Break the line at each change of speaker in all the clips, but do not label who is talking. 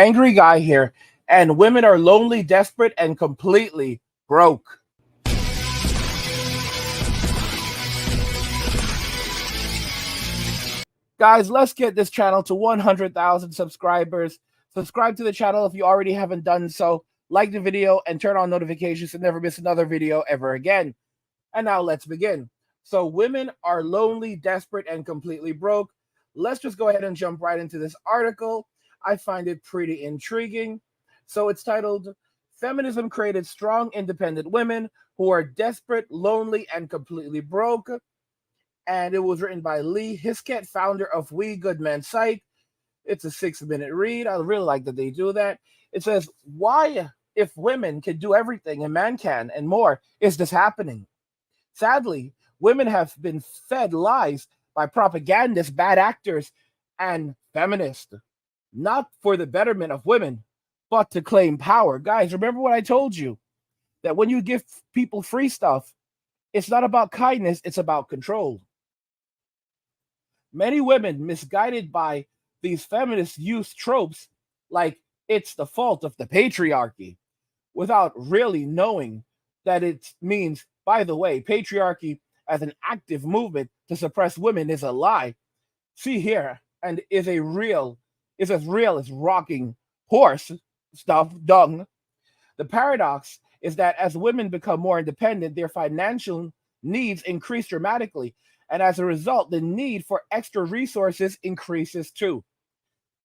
Angry guy here, and women are lonely, desperate, and completely broke. Guys, let's get this channel to 100,000 subscribers. Subscribe to the channel if you already haven't done so. Like the video and turn on notifications to never miss another video ever again. And now let's begin. So women are lonely, desperate, and completely broke. Let's just go ahead and jump right into this article. I find it pretty intriguing. So it's titled, Feminism Created Strong, Independent Women Who Are Desperate, Lonely, and Completely Broke. And it was written by Lee Hiskett, founder of We Good Men site. It's a 6-minute read. I really like that they do that. It says, why, if women can do everything and man can and more, is this happening? Sadly, women have been fed lies by propagandists, bad actors, and feminists, not for the betterment of women, but to claim power. Guys, remember what I told you, that when you give people free stuff, it's not about kindness, it's about control. Many women, misguided by these feminist youth tropes, like it's the fault of the patriarchy, without really knowing that it means, by the way, patriarchy as an active movement to suppress women is a lie. See here, and is as real as rocking horse stuff dung. The paradox is that as women become more independent, their financial needs increase dramatically. And as a result, the need for extra resources increases too.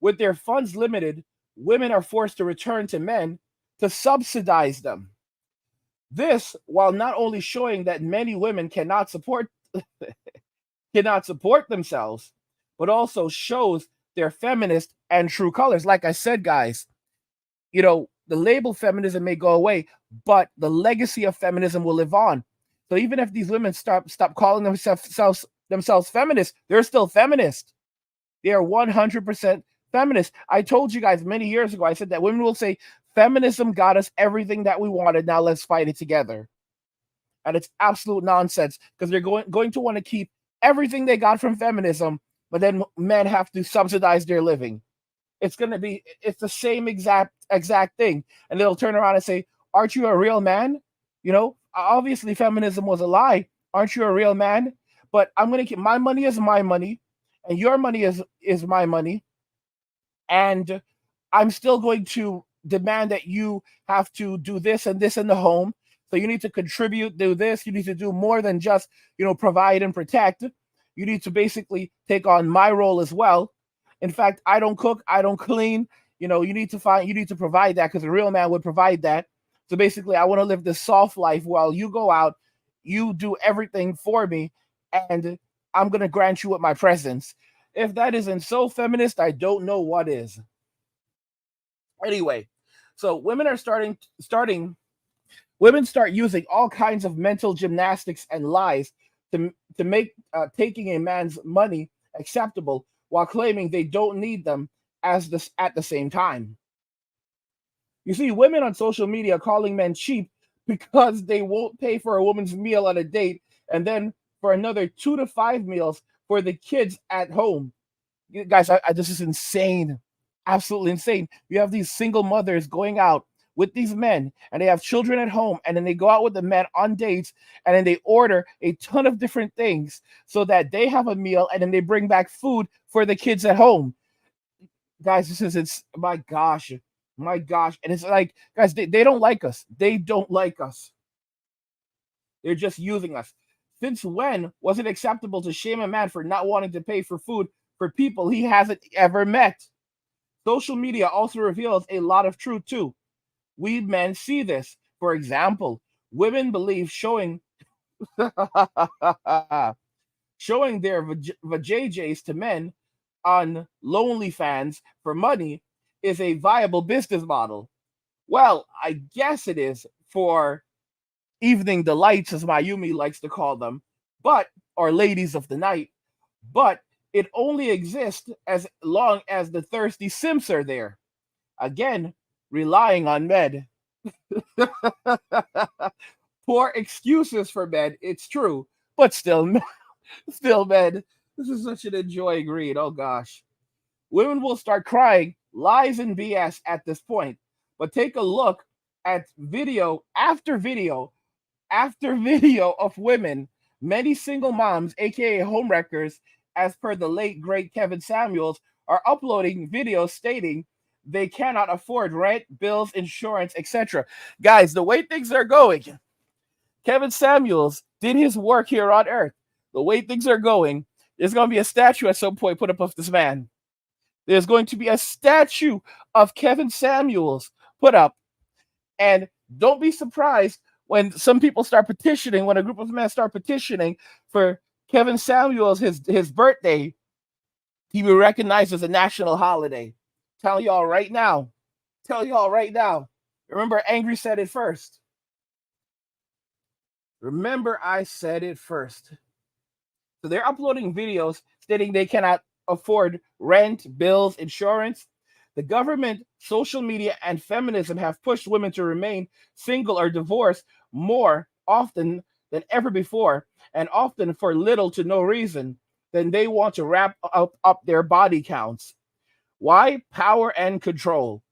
With their funds limited, women are forced to return to men to subsidize them. This, while not only showing that many women cannot support themselves, but also shows their feminist and true colors. Like I said, guys, the label feminism may go away, but the legacy of feminism will live on. So even if these women stop calling themselves feminists, they're still feminist. They are 100% feminist. I told you guys many years ago, I said that women will say, feminism got us everything that we wanted, now let's fight it together. And it's absolute nonsense, because they're going to want to keep everything they got from feminism, but then men have to subsidize their living. It's the same exact thing. And they'll turn around and say, aren't you a real man? Obviously feminism was a lie. Aren't you a real man? But I'm going to keep my money is my money, and your money is my money. And I'm still going to demand that you have to do this and this in the home. So you need to contribute, do this. You need to do more than just, provide and protect. You need to basically take on my role as well. In fact, I don't cook, I don't clean. You need to provide that, because a real man would provide that. So basically, I want to live this soft life while you go out, you do everything for me, and I'm going to grant you with my presence. If that isn't so feminist, I don't know what is. Anyway, so women are women start using all kinds of mental gymnastics and lies to make taking a man's money acceptable, while claiming they don't need them at the same time. You see women on social media calling men cheap because they won't pay for a woman's meal on a date, and then for another 2 to 5 meals for the kids at home. Guys, this is insane. Absolutely insane. You have these single mothers going out with these men, and they have children at home, and then they go out with the men on dates, and then they order a ton of different things so that they have a meal, and then they bring back food for the kids at home. Guys, it's my gosh. And it's like, guys, they don't like us. They don't like us. They're just using us. Since when was it acceptable to shame a man for not wanting to pay for food for people he hasn't ever met? Social media also reveals a lot of truth too. We men see this. For example, women believe showing showing their vajayjays to men on LonelyFans for money is a viable business model. Well, I guess it is for evening delights, as Mayumi likes to call them, or ladies of the night, but it only exists as long as the thirsty simps are there. Again, relying on men. Poor excuses for men, it's true, but still, men, this is such an enjoying read. Oh gosh. Women will start crying lies and BS at this point. But take a look at video after video after video of women, many single moms, aka homewreckers, as per the late great Kevin Samuels, are uploading videos stating they cannot afford rent, bills, insurance, etc. Guys, the way things are going, Kevin Samuels did his work here on earth. The way things are going, there's going to be a statue at some point put up of this man. There's going to be a statue of Kevin Samuels put up. And don't be surprised when some people start petitioning, when a group of men start petitioning for Kevin Samuels, his birthday, he be recognized as a national holiday. Tell y'all right now. Tell y'all right now. Remember, Angry said it first. Remember, I said it first. So they're uploading videos stating they cannot afford rent, bills, insurance. The government, social media, and feminism have pushed women to remain single or divorced more often than ever before, and often for little to no reason. Then they want to wrap up their body counts. Why? Power and control.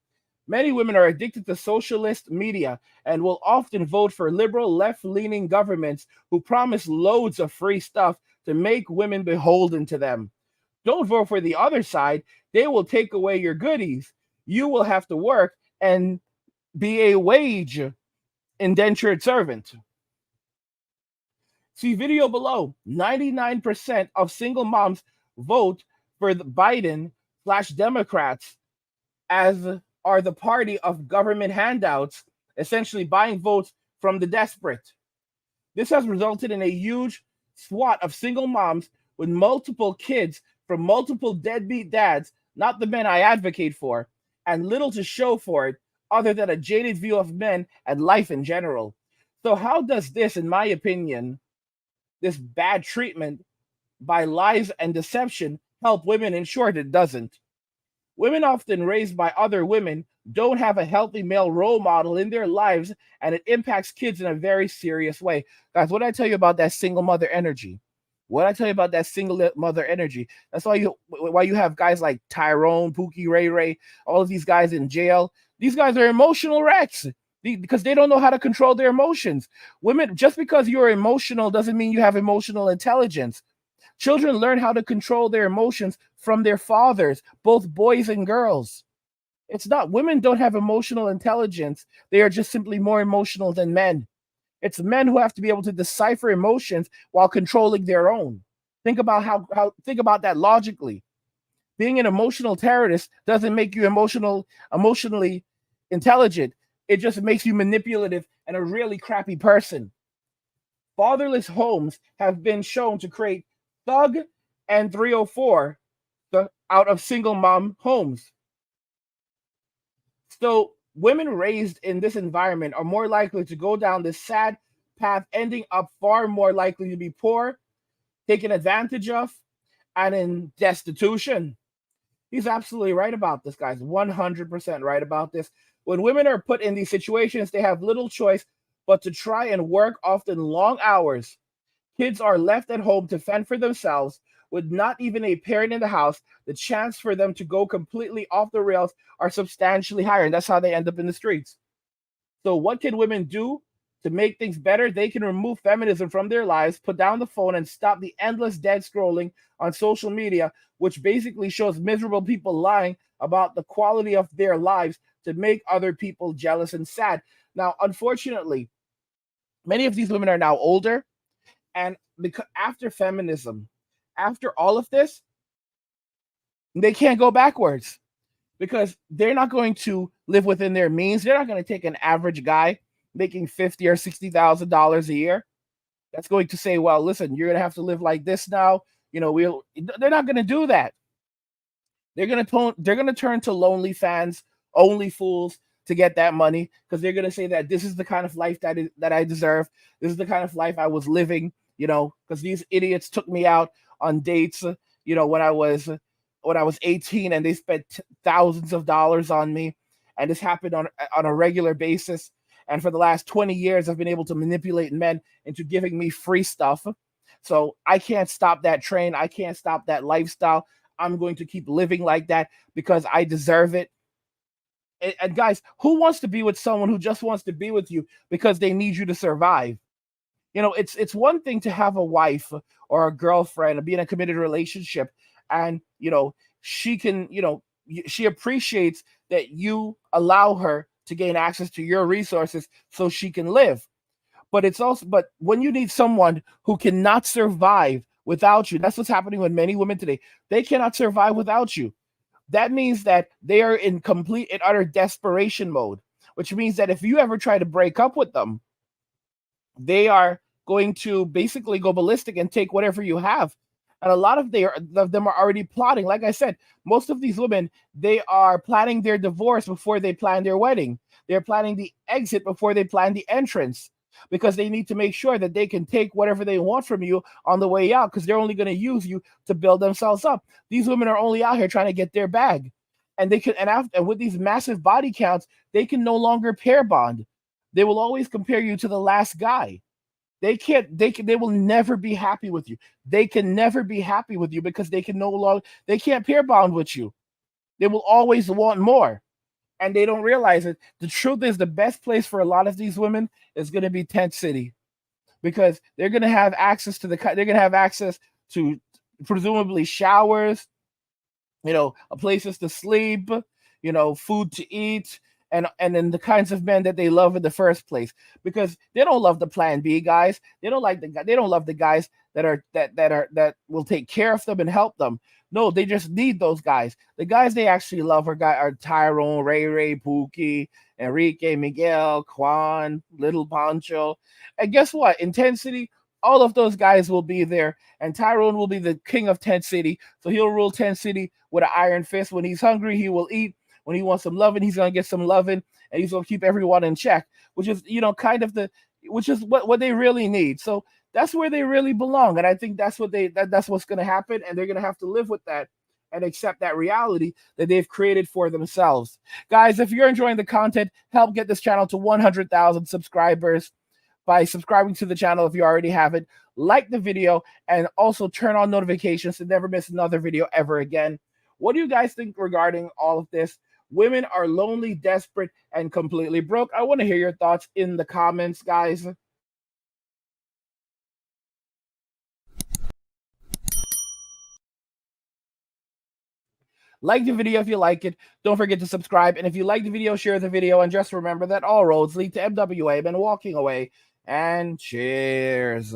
Many women are addicted to socialist media and will often vote for liberal, left-leaning governments who promise loads of free stuff to make women beholden to them. Don't vote for the other side. They will take away your goodies. You will have to work and be a wage indentured servant. See video below. 99% of single moms vote for the Biden/Democrats, as are the party of government handouts, essentially buying votes from the desperate. This has resulted in a huge swath of single moms with multiple kids from multiple deadbeat dads, not the men I advocate for, and little to show for it other than a jaded view of men and life in general. So how does this, in my opinion, this bad treatment by lies and deception help women? In short, it doesn't. Women often raised by other women don't have a healthy male role model in their lives, and it impacts kids in a very serious way. Guys, what did I tell you about that single mother energy? What did I tell you about that single mother energy? That's why you have guys like Tyrone, Pookie, Ray Ray, all of these guys in jail. These guys are emotional wrecks because they don't know how to control their emotions. Women, just because you're emotional doesn't mean you have emotional intelligence. Children learn how to control their emotions from their fathers, both boys and girls. It's not, women don't have emotional intelligence. They are just simply more emotional than men. It's men who have to be able to decipher emotions while controlling their own. Think about think about that logically. Being an emotional terrorist doesn't make you emotionally intelligent. It just makes you manipulative and a really crappy person. Fatherless homes have been shown to create thug and 304 out of single mom homes. So women raised in this environment are more likely to go down this sad path, ending up far more likely to be poor, taken advantage of, and in destitution. He's absolutely right about this, guys. 100% right about this. When women are put in these situations, they have little choice but to try and work often long hours. Kids are left at home to fend for themselves with not even a parent in the house. The chance for them to go completely off the rails are substantially higher, and that's how they end up in the streets. So what can women do to make things better? They can remove feminism from their lives, put down the phone, and stop the endless dead scrolling on social media, which basically shows miserable people lying about the quality of their lives to make other people jealous and sad. Now, unfortunately, many of these women are now older, and because after feminism, after all of this, they can't go backwards because they're not going to live within their means. They're not going to take an average guy making $50,000 or $60,000 a year that's going to say, well, listen, you're going to have to live like this now. You know, they're not going to do that. They're going to turn to lonely fans, only fools to get that money, because they're going to say that this is the kind of life that I deserve. This is the kind of life I was living, you know, because these idiots took me out on dates, you know, when I was 18, and they spent thousands of dollars on me. And this happened on a regular basis. And for the last 20 years, I've been able to manipulate men into giving me free stuff. So I can't stop that train. I can't stop that lifestyle. I'm going to keep living like that because I deserve it. and guys, who wants to be with someone who just wants to be with you because they need you to survive? It's one thing to have a wife or a girlfriend or be in a committed relationship, and she can, she appreciates that you allow her to gain access to your resources so she can live. But when you need someone who cannot survive without you, that's what's happening with many women today. They cannot survive without you. That means that they are in complete and utter desperation mode, which means that if you ever try to break up with them, they are going to basically go ballistic and take whatever you have. And a lot of them are already plotting. Like I said, most of these women, they are planning their divorce before they plan their wedding. They're planning the exit before they plan the entrance, because they need to make sure that they can take whatever they want from you on the way out, because they're only going to use you to build themselves up. These women are only out here trying to get their bag. And they can, and with these massive body counts, they can no longer pair bond. They will always compare you to the last guy. They will never be happy with you. They can never be happy with you because they can't pair bond with you. They will always want more. And they don't realize it. The truth is, the best place for a lot of these women is going to be Tent City, because they're going to have access to presumably showers, places to sleep, food to eat, and then the kinds of men that they love in the first place, because they don't love the plan B guys. They don't love the guys that will take care of them and help them. No, they just need those guys. The guys they actually love are Tyrone, Ray, Pookie, Enrique, Miguel, Quan, Little Pancho. And guess what? In Tent City, all of those guys will be there, and Tyrone will be the king of Tent City. So he'll rule Tent City with an iron fist. When he's hungry, he will eat. When he wants some loving, he's gonna get some loving, and he's gonna keep everyone in check, which is which is what they really need. So that's where they really belong, and I think that's what's gonna happen, and they're gonna have to live with that and accept that reality that they've created for themselves. Guys, if you're enjoying the content, help get this channel to 100,000 subscribers by subscribing to the channel if you already haven't. Like the video, and also turn on notifications to never miss another video ever again. What do you guys think regarding all of this? Women are lonely, desperate, and completely broke. I want to hear your thoughts in the comments, guys. Like the video if you like it. Don't forget to subscribe. And if you like the video, share the video. And just remember that all roads lead to MWA. Been walking away. And cheers.